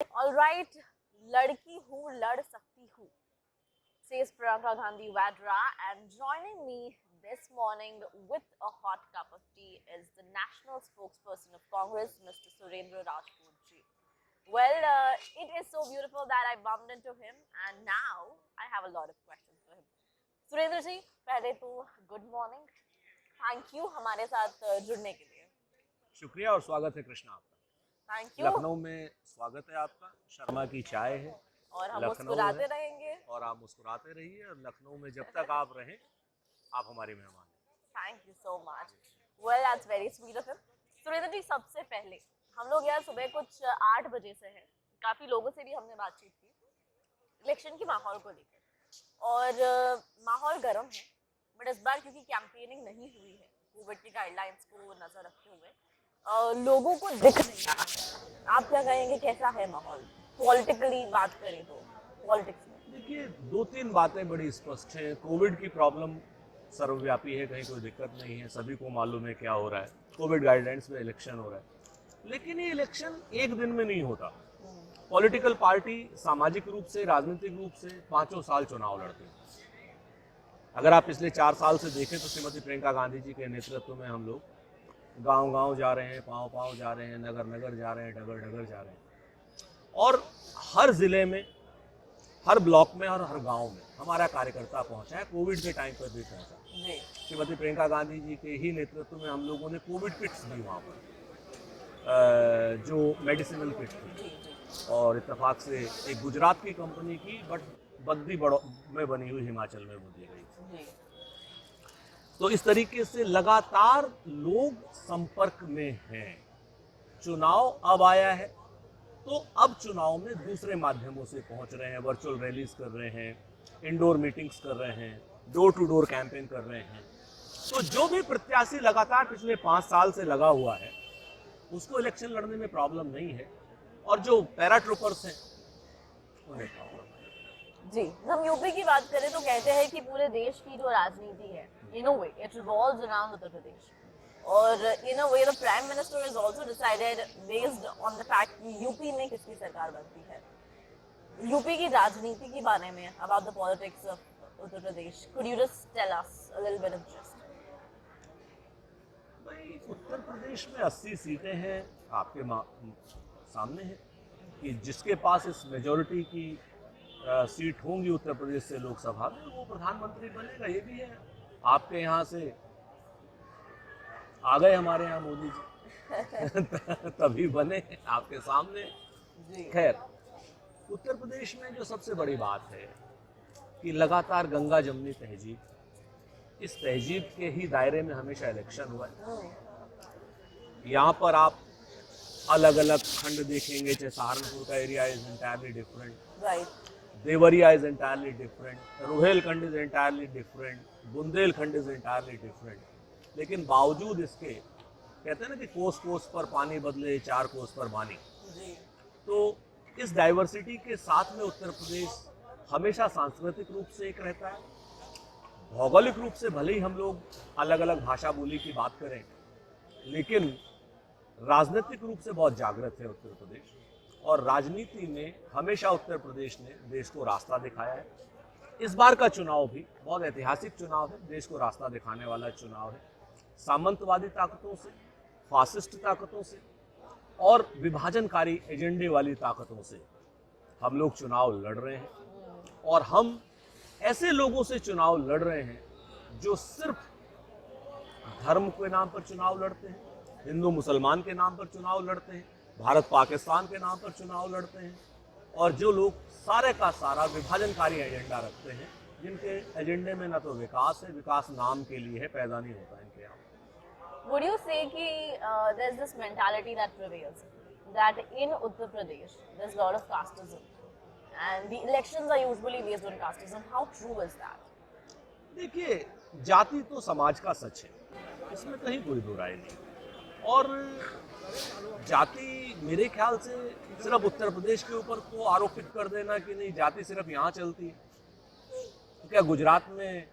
Alright, लड़की हूँ लड़ सकती हूँ, says Priyanka Gandhi Vadra, and joining me this morning with a hot cup of tea is the national spokesperson of Congress, Mr. Surendra Rajput ji. Well, it is so beautiful that I bumped into him, and now I have a lot of questions for him. Surendra जी, पहले तो good morning, thank you हमारे साथ जुड़ने के लिए। शुक्रिया और स्वागत है कृष्णा आपका। Thank you. लखनऊ में स्वागत है आपका। शर्मा की चाय है और हम लखनऊ मुस्कुराते है रहेंगे और आप मुस्कुराते रहिए और लखनऊ में जब तक आप रहें आप हमारे मेहमान हैं। Thank you so much. Well, that's very sweet of him. Surendra ji, सबसे पहले हम लोग यार सुबह कुछ 8 बजे से हैं, काफ़ी लोगों से भी हमने बातचीत की इलेक्शन की माहौल को लेकर, और माहौल गर्म है, बट इस बार क्योंकि कैंपेनिंग नहीं हुई है कोविड की गाइडलाइंस को नज़र रखते हुए, लोगों को दिख नहीं रहा। आप क्या कहेंगे, कैसा है माहौल पॉलिटिकली बात करें तो? पॉलिटिक्स में देखिए, दो तीन बातें बड़ी स्पष्ट हैं। कोविड की प्रॉब्लम सर्वव्यापी है, कहीं कोई दिक्कत नहीं है, सभी को मालूम है क्या हो रहा है। कोविड गाइडलाइंस में इलेक्शन हो रहा है, लेकिन ये इलेक्शन एक दिन में नहीं होता। पॉलिटिकल पार्टी सामाजिक रूप से, राजनीतिक रूप से 5 साल चुनाव लड़ती है। अगर आप पिछले 4 साल से देखें तो श्रीमती प्रियंका गांधी जी के नेतृत्व में हम लोग गांव-गांव जा रहे हैं, पाँव-पाँव जा रहे हैं, नगर-नगर जा रहे हैं, डगर-डगर जा रहे हैं, और हर जिले में, हर ब्लॉक में और हर गांव में हमारा कार्यकर्ता पहुंचा है। कोविड के टाइम पर भी पहुंचा। श्रीमती प्रियंका गांधी जी के ही नेतृत्व में हम लोगों ने कोविड किट्स दी वहाँ पर, जो मेडिसिनल किट थी, और इत्तेफाक से एक गुजरात की कंपनी की बट बद्दी में बनी हुई हिमाचल में वो दी गई। तो इस तरीके से लगातार लोग संपर्क में हैं। चुनाव अब आया है तो अब चुनाव में दूसरे माध्यमों से पहुंच रहे हैं, वर्चुअल रैलीज कर रहे हैं, इंडोर मीटिंग्स कर रहे हैं, डोर टू डोर कैंपेन कर रहे हैं। तो जो भी प्रत्याशी लगातार पिछले 5 साल से लगा हुआ है उसको इलेक्शन लड़ने में प्रॉब्लम नहीं है, और जो पैराट्रूपर्स हैं उन्हें प्रॉब्लम है। जी, हम यूपी की बात करें तो कहते हैं कि पूरे देश की जो राजनीति है, in a way it revolves around Uttar Pradesh, और in a way the prime minister is also decided based on the fact कि यूपी में किसकी सरकार बनती है। यूपी की राजनीति के बारे में, about the politics of Uttar Pradesh, could you just tell us a little bit of just? भाई, उत्तर प्रदेश में 80 सीटें हैं, आपके सामने है कि जिसके पास इस मेजॉरिटी की सीट होंगी उत्तर प्रदेश से लोकसभा में, वो प्रधानमंत्री बनेगा। ये भी है। आपके यहाँ से आ गए हमारे यहाँ मोदी जी तभी बने, आपके सामने। खैर, उत्तर प्रदेश में जो सबसे बड़ी बात है कि लगातार गंगा जमनी तहजीब, इस तहजीब के ही दायरे में हमेशा इलेक्शन हुआ है। यहाँ पर आप अलग अलग खंड देखेंगे, चाहे सहारनपुर का area is entirely different, Deoria is entirely different, Rohilkhand is entirely different, Bundelkhand is entirely different, लेकिन बावजूद इसके कहते हैं ना कि कोस कोस पर पानी बदले, 4 कोस पर पानी। तो इस डाइवर्सिटी के साथ में उत्तर प्रदेश हमेशा सांस्कृतिक रूप से एक रहता है। भौगोलिक रूप से भले ही हम लोग अलग अलग भाषा बोली की बात करें, लेकिन राजनीतिक रूप से बहुत जागृत है उत्तर प्रदेश, और राजनीति में हमेशा उत्तर प्रदेश ने देश को रास्ता दिखाया है। इस बार का चुनाव भी बहुत ऐतिहासिक चुनाव है, देश को रास्ता दिखाने वाला चुनाव है। सामंतवादी ताकतों से, फासिस्ट ताकतों से और विभाजनकारी एजेंडे वाली ताकतों से हम लोग चुनाव लड़ रहे हैं, और हम ऐसे लोगों से चुनाव लड़ रहे हैं जो सिर्फ धर्म के नाम पर चुनाव लड़ते हैं, हिंदू मुसलमान के नाम पर चुनाव लड़ते हैं, भारत पाकिस्तान के नाम पर चुनाव लड़ते हैं, और जो लोग सारे का सारा विभाजनकारी एजेंडा रखते हैं, जिनके एजेंडे में न तो विकास है, विकास नाम के लिए है, पैदा नहीं होता इनके यहाँ। Would you say कि there's this mentality that prevails that in Uttar Pradesh there's a lot of casteism and the elections are usually based on casteism? How true is that? देखिए, जाति तो समाज का सच है, इसमें कहीं कोई दो राय नहीं, और जाति मेरे ख्याल से सिर्फ उत्तर प्रदेश के ऊपर को आरोपित कर देना कि नहीं जाति सिर्फ यहाँ चलती है, तो क्या गुजरात में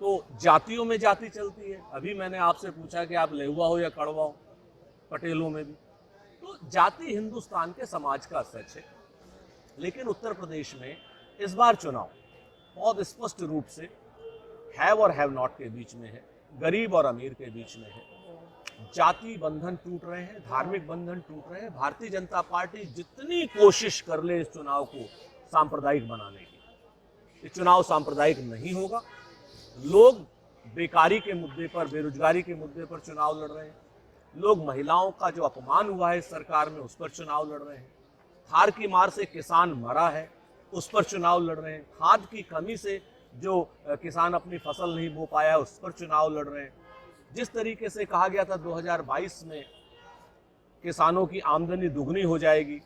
तो जातियों में जाति चलती है? अभी मैंने आपसे पूछा कि आप लेहुआ हो या कड़वा हो, पटेलों में भी। तो जाति हिंदुस्तान के समाज का सच है, लेकिन उत्तर प्रदेश में इस बार चुनाव बहुत स्पष्ट रूप से हैव और हैव नॉट के बीच में है, गरीब और अमीर के बीच में है। जाति बंधन टूट रहे हैं, धार्मिक बंधन टूट रहे हैं। भारतीय जनता पार्टी जितनी कोशिश कर ले इस चुनाव को सांप्रदायिक बनाने की, ये चुनाव सांप्रदायिक नहीं होगा। लोग बेकारी के मुद्दे पर, बेरोजगारी के मुद्दे पर चुनाव लड़ रहे हैं। लोग महिलाओं का जो अपमान हुआ है सरकार में उस पर चुनाव लड़ रहे हैं। थार की मार से किसान मरा है उस पर चुनाव लड़ रहे हैं। खाद की कमी से जो किसान अपनी फसल नहीं बो पाया उस पर चुनाव लड़ रहे हैं। जिस तरीके से कहा गया था 2022 में किसानों की आमदनी दुगनी हो जाएगी,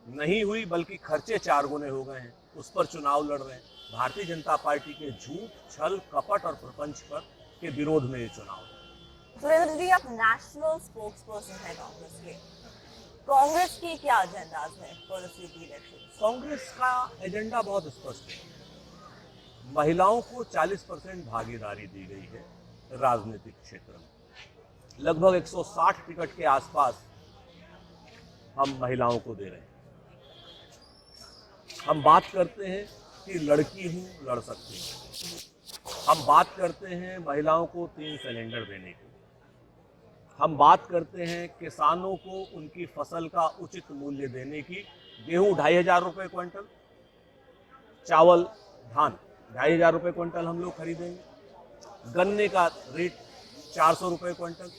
नहीं हुई, बल्कि खर्चे 4 गुने हो गए हैं, उस पर चुनाव लड़ रहे हैं। भारतीय जनता पार्टी के झूठ, छल, कपट और प्रपंच पर के विरोध में ये चुनाव है। सुरेंद्र जी, आप नेशनल स्पोक्सपर्सन है कांग्रेस के, कांग्रेस के क्या एजेंडाज है for the city election? Congress का एजेंडा बहुत स्पष्ट है। महिलाओं को 40% भागीदारी दी गई है राजनीतिक क्षेत्र में। लगभग 160 टिकट के आसपास हम महिलाओं को दे रहे हैं। हम बात करते हैं कि लड़की हूं लड़ सकती हूं। हम बात करते हैं महिलाओं को 3 सिलेंडर देने की। हम बात करते हैं किसानों को उनकी फसल का उचित मूल्य देने की। गेहूं 2,500 रुपये क्विंटल, चावल, धान 2,500 रुपये क्विंटल हम लोग खरीदेंगे। गन्ने का रेट 400 रुपये क्विंटल,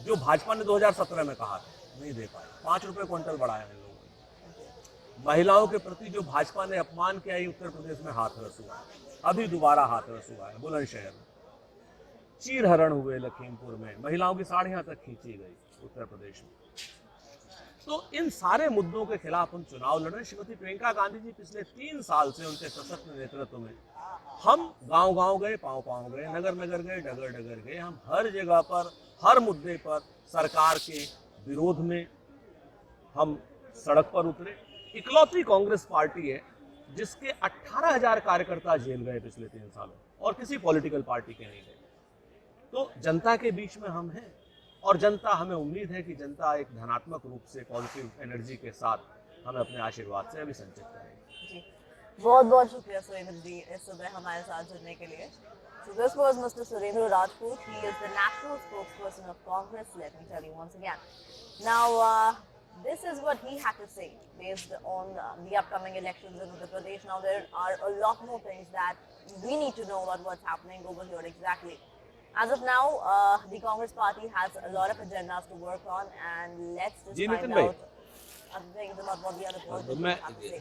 जो भाजपा ने 2017 में कहा था, नहीं दे पाए। 5 रुपये क्विंटल बढ़ाया है लोगों ने। महिलाओं के प्रति जो भाजपा ने अपमान किया है उत्तर प्रदेश में हाथरस हुआ है, अभी दोबारा हाथरस हुआ है बुलंदशहर में। चीरहरण हुए लखीमपुर में, महिलाओं की साड़ियां तक खींची गई उत्तर प्रदेश में। तो इन सारे मुद्दों के खिलाफ हम चुनाव लड़ रहे हैं। श्रीमती प्रियंका गांधी जी पिछले 3 साल से उनके सशक्त नेतृत्व में हम गांव-गांव गए, पांव-पांव गए, नगर-नगर गए, डगर-डगर गए। हम हर जगह पर, हर मुद्दे पर सरकार के विरोध में हम सड़क पर उतरे। इकलौती कांग्रेस पार्टी है जिसके 18,000 कार्यकर्ता जेल गए पिछले 3 सालों, और किसी पॉलिटिकल पार्टी के नहीं गए। तो जनता के बीच में हम हैं, और जनता, हमें उम्मीद है कि जनता एक धनात्मक रूप से, पॉजिटिव एनर्जी के साथ हमें अपने आशीर्वाद से अभी संचित करेगी। जी, बहुत बहुत शुक्रिया सुरेंद्र जी इस सुबह हमारे साथ जुड़ने के लिए। So this was Mr. Surendra Rajput. He is the national spokesperson of Congress. Let me tell you once again. Now, this is what he had to say based on the upcoming elections in Uttar Pradesh. Now, there are a lot more things that we need to know about what's happening over here exactly. As of now, the Congress party has a lot of agendas to work on, and let's just find out other things about what the other politicians have to say.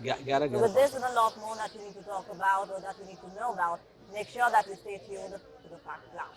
So with this and a lot more that you need to talk about or that you need to know about, make sure that you stay tuned to the Fact Cloud.